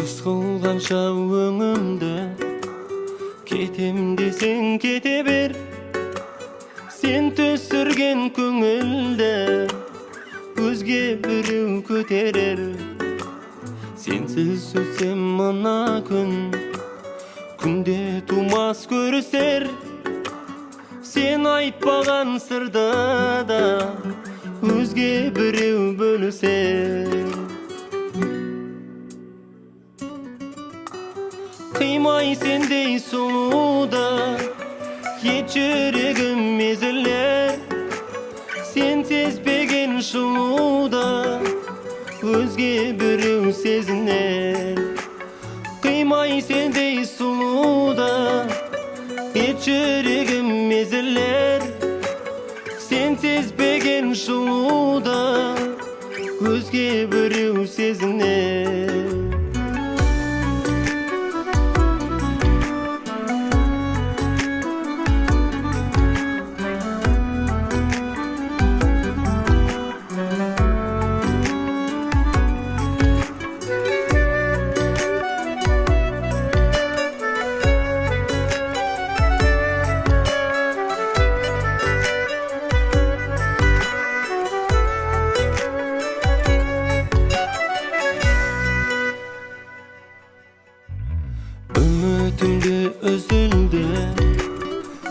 Түс кылганча өңүмдө кетем десең кете бер. Сен төсүрген көңүлдө өзге бирөө көтерер. Сенсиз өтсем мына күнде тумас көрүсер. Сен айтпаган сырды да өзге бирөө бөлүсер. Кыймай сендей сұлуда ет жүрегім езілер. Сен сезбеген жылуда өзге бирөө сезінер. Кыймай сендей сұлуда ет жүрегім езілер. Сен сезбеген жылуда өзге бирөө сезінер. Үмітімде үзілді,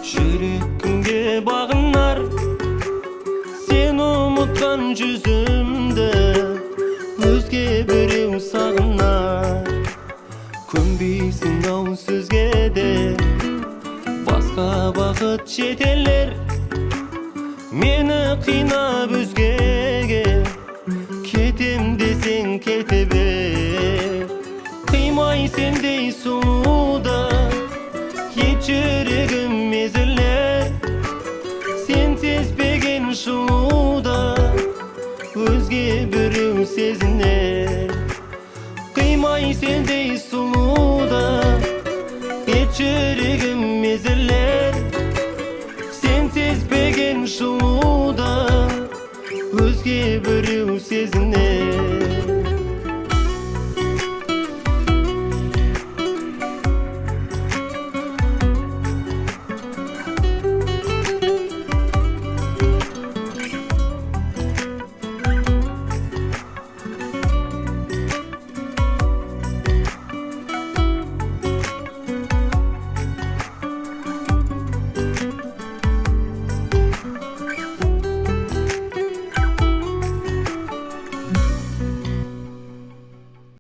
жүрегімге бағынар. Сен ұмытқан жүзімді өзге біреу сағынар. Көнбейсің ау сөзге де басқа бақыт жетелер. Мені қинап өзгеге кетем десең кете бер. Кыймай сендей сұлуда ет жүрегім езілер. Сен сезбеген жылуда өзге бирөө сезінер. Кыймай сендей сұлуда ет жүрегім езілер. Сен сезбеген жылуда өзге бирөө